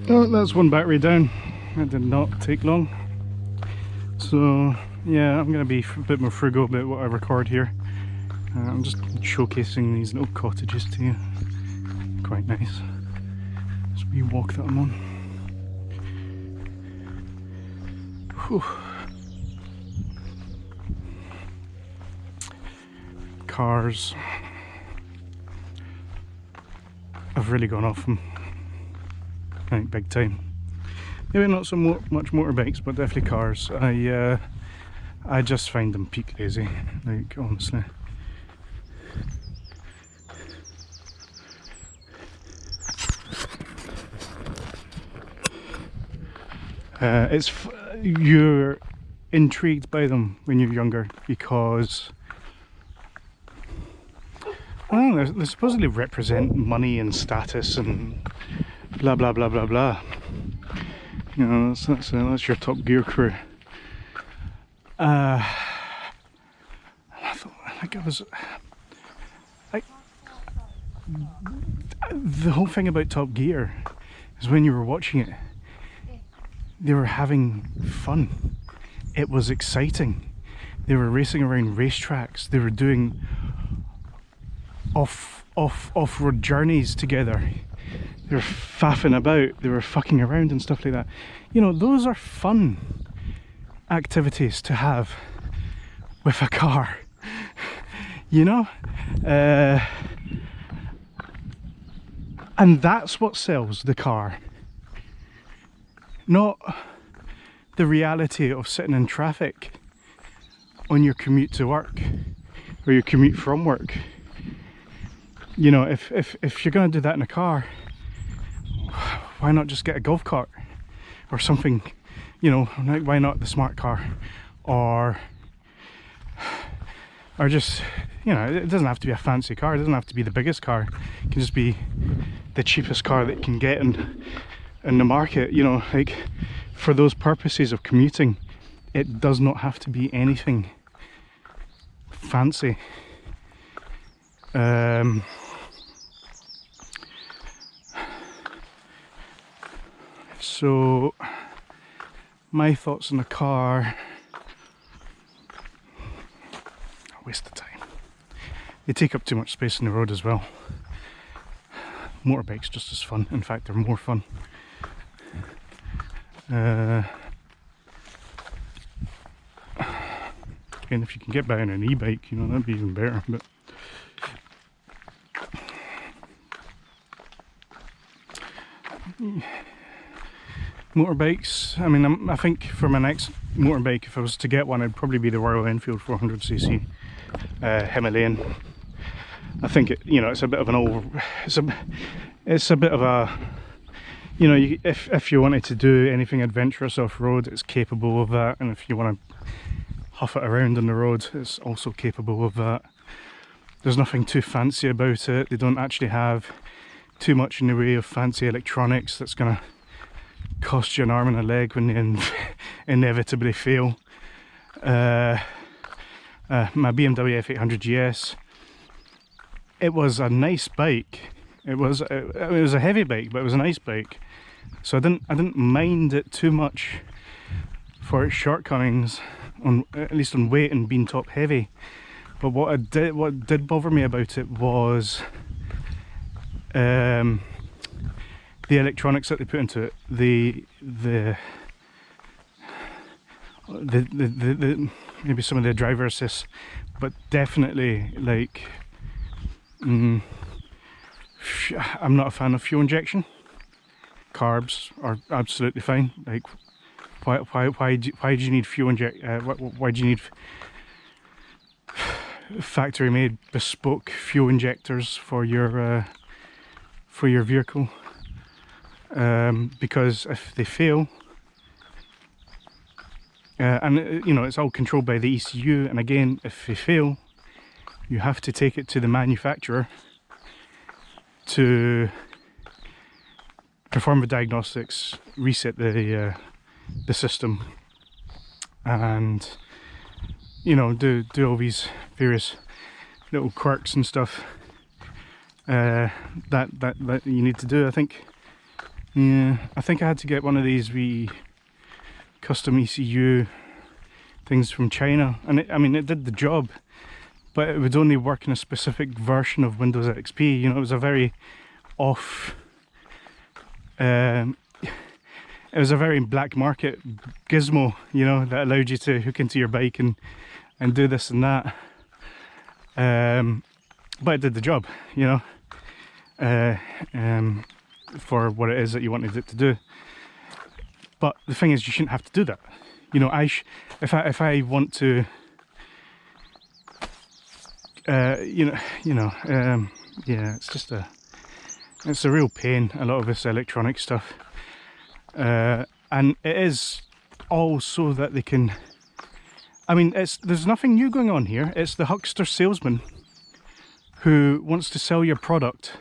Oh, that's one battery down. That did not take long. So yeah, I'm going to be a bit more frugal about what I record here. I'm just showcasing these little cottages to you. Quite nice. This wee walk that I'm on. Whew. Cars. I've really gone off them. I think big time. Maybe not so much motorbikes, but definitely cars. I just find them peak lazy, like honestly. You're intrigued by them when you're younger because I don't know, they supposedly represent money and status and blah blah blah blah blah. You know, that's your Top Gear crew. I thought, like, it was like the whole thing about Top Gear is when you were watching it, they were having fun. It was exciting. They were racing around racetracks. They were doing off-road journeys together. They were faffing about. They were fucking around and stuff like that. You know, those are fun activities to have with a car. You know, and that's what sells the car. Not the reality of sitting in traffic on your commute to work or your commute from work. You know, if you're going to do that in a car, why not just get a golf cart or something? You know, why not the smart car, or just, you know, it doesn't have to be a fancy car, it doesn't have to be the biggest car, it can just be the cheapest car that you can get in the market. You know, like, for those purposes of commuting, it does not have to be anything fancy. So my thoughts on the car: a waste of time. They take up too much space on the road as well. Motorbikes just as fun. In fact, they're more fun. And if you can get by on an e-bike, you know, that'd be even better. But motorbikes, I mean, I think for my next motorbike, if I was to get one, it'd probably be the Royal Enfield 400cc Himalayan. I think you know, it's a bit of an it's a bit of a, you know, if you wanted to do anything adventurous off-road, it's capable of that, and if you want to huff it around on the road, it's also capable of that. There's nothing too fancy about it. They don't actually have too much in the way of fancy electronics that's going to cost you an arm and a leg when they inevitably fail. My BMW F800 GS, it was a nice bike. It was a heavy bike, but it was a nice bike. So I didn't mind it too much for its shortcomings, at least on weight and being top heavy. But what did bother me about it was the electronics that they put into it, maybe some of the driver assists, but definitely, like, I'm not a fan of fuel injection. Carbs are absolutely fine. Like, why do you need fuel inject? Why do you need factory-made bespoke fuel injectors for your vehicle? Because if they fail, and you know, it's all controlled by the ECU, and again, if they fail, you have to take it to the manufacturer to perform the diagnostics, reset the system, and, you know, do all these various little quirks and stuff that you need to do. I think Yeah, I think I had to get one of these wee custom ECU things from China, and I mean it did the job, but it would only work in a specific version of Windows XP. You know, it was a very off, it was a very black market gizmo, you know, that allowed you to hook into your bike and do this and that. But it did the job, you know, for what it is that you wanted it to do. But the thing is, you shouldn't have to do that. You know, if I want to, yeah, it's a real pain, a lot of this electronic stuff, and it is all so that they can. I mean, there's nothing new going on here. It's the huckster salesman who wants to sell your product,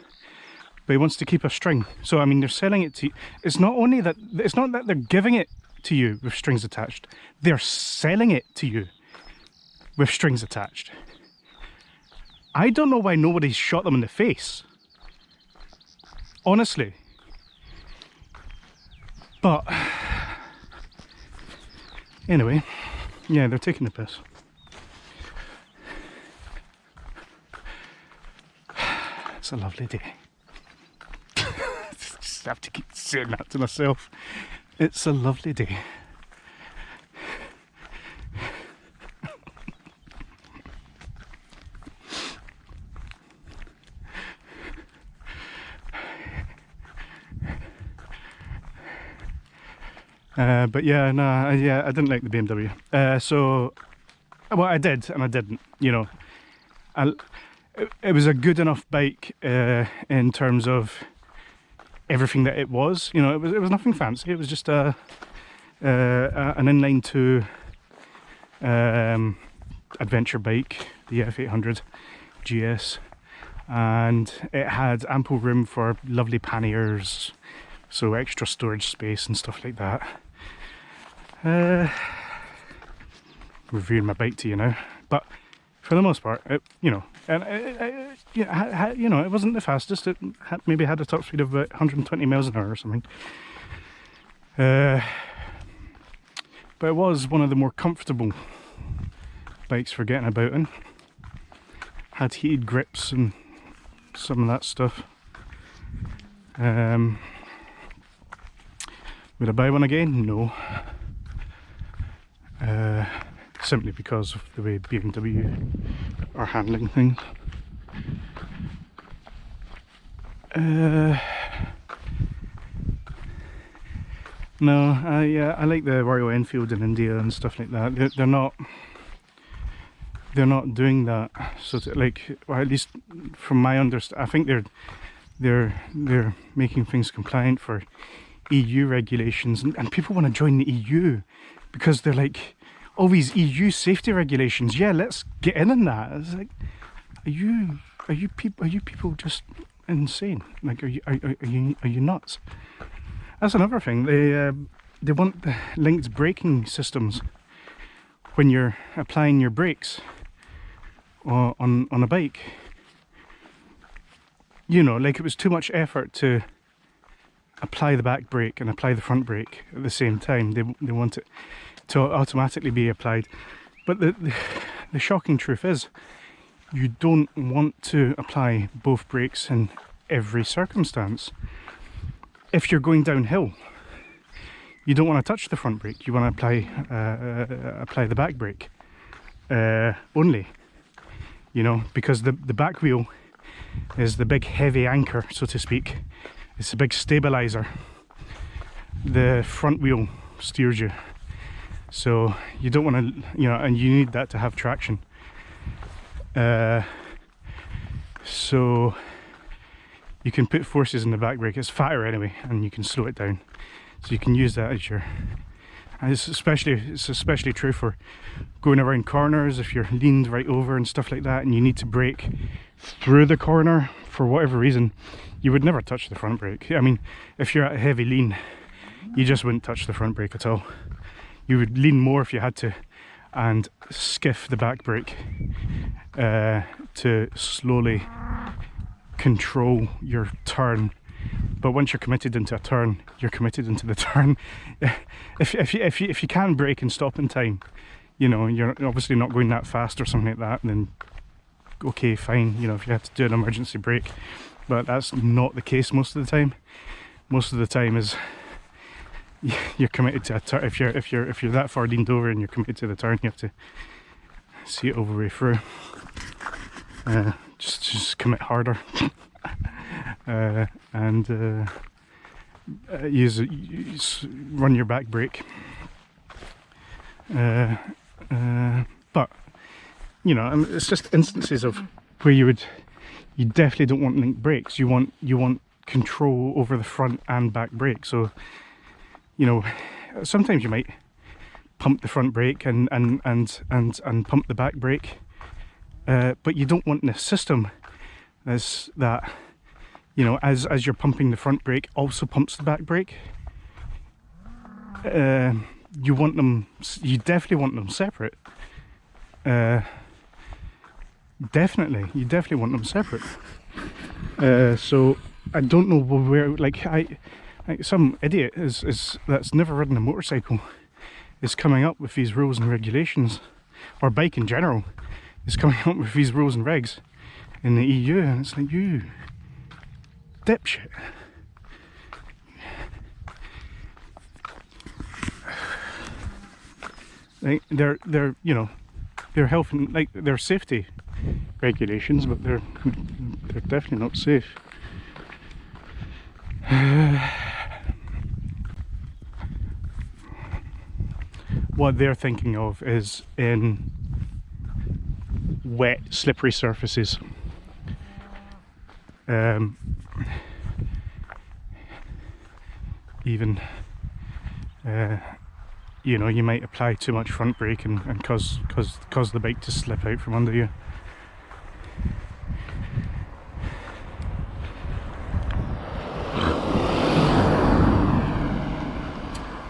but he wants to keep a string. So I mean, they're selling it to you. It's not that they're giving it to you with strings attached. They're selling it to you with strings attached. I don't know why nobody's shot them in the face, honestly. But anyway, yeah, they're taking the piss. It's a lovely day. Just have to keep saying that to myself. It's a lovely day. But yeah, no, I didn't like the BMW. So, well, I did and I didn't. You know, it was a good enough bike in terms of everything that it was. You know, it was nothing fancy. It was just an inline 2 adventure bike, the F800 GS, and it had ample room for lovely panniers, so extra storage space and stuff like that. Reviewing my bike to you now, but for the most part, you know, and you know, it wasn't the fastest. It maybe had a top speed of about 120 miles an hour or something. But it was one of the more comfortable bikes for getting about in. Had heated grips and some of that stuff. Would I buy one again? No. Simply because of the way BMW are handling things. No, I like the Royal Enfield in India and stuff like that. They're not doing that. So like, or at least from my understanding, I think they're making things compliant for EU regulations, and people want to join the EU because they're like, all these EU safety regulations. Yeah, let's get in on that. It's like, are you people just insane? Like, are you nuts? That's another thing. They want the linked braking systems when you're applying your brakes on a bike. You know, like it was too much effort to apply the back brake and apply the front brake at the same time. They want it to automatically be applied. But the shocking truth is, you don't want to apply both brakes in every circumstance. If you're going downhill, you don't want to touch the front brake. You want to apply the back brake only. You know, because the back wheel is the big heavy anchor, so to speak. It's a big stabilizer. The front wheel steers you. So you don't want to, you know, and you need that to have traction. So you can put forces in the back brake. It's fatter anyway, and you can slow it down. So you can use that as your, and it's especially true for going around corners if you're leaned right over and stuff like that, and you need to brake through the corner for whatever reason. You would never touch the front brake. I mean, if you're at a heavy lean, you just wouldn't touch the front brake at all. You would lean more if you had to, and skiff the back brake to slowly control your turn but once you're committed into a turn, you're committed into the turn. If you can brake and stop in time, you know, you're obviously not going that fast or something like that, then okay, fine, you know, if you had to do an emergency brake. But that's not the case most of the time. Most of the time is you're committed to a turn. If you're that far leaned over and you're committed to the turn, you have to see it all the way through. Just commit harder. And run your back brake. But you know, it's just instances of where you definitely don't want linked brakes. You want control over the front and back brake. So you know, sometimes you might pump the front brake and pump the back brake, but you don't want the system as that, you know, as you're pumping the front brake also pumps the back brake. You definitely want them separate. Definitely, you definitely want them separate. So I don't know where, like, some idiot that's never ridden a motorcycle is coming up with these rules and regulations, or bike in general is coming up with these rules and regs in the EU, and it's like, you dipshit. Like, they're you know, they're health and, like, they're safety regulations, but they're definitely not safe. What they're thinking of is in wet, slippery surfaces. Even you know, you might apply too much front brake and cause the bike to slip out from under you.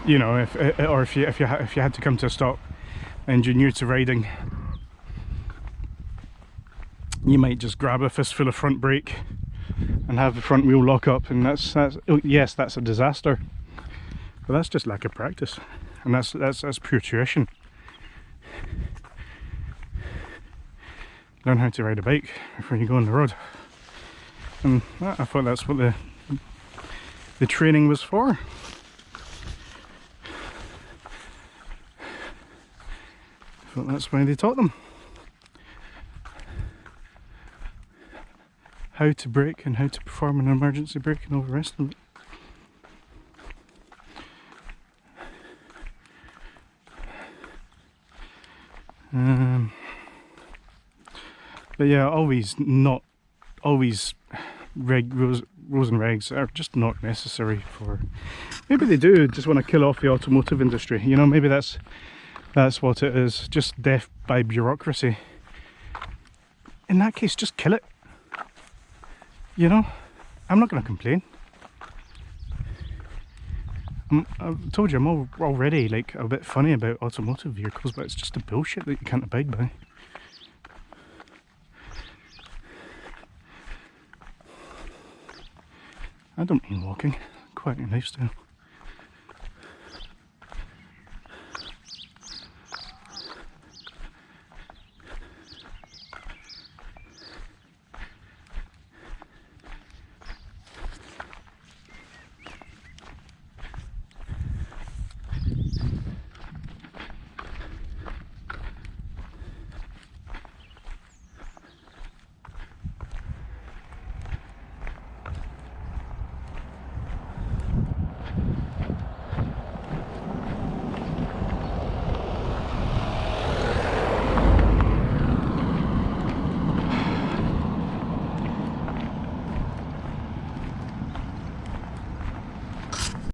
You know, if you had to come to a stop and you're new to riding, you might just grab a fistful of front brake and have the front wheel lock up, and that's yes, that's a disaster. But that's just lack of practice, and that's pure tuition. Learn how to ride a bike before you go on the road, and I thought that's what the training was for. I thought that's why they taught them how to brake and how to perform an emergency brake and all the rest of it. But yeah, rules and regs are just not necessary for. Maybe they do just want to kill off the automotive industry. You know, maybe that's what it is. Just death by bureaucracy. In that case, just kill it. You know, I'm not going to complain. I've told you, I'm already like a bit funny about automotive vehicles, but it's just the bullshit that you can't abide by. I don't mean walking, quite a lifestyle.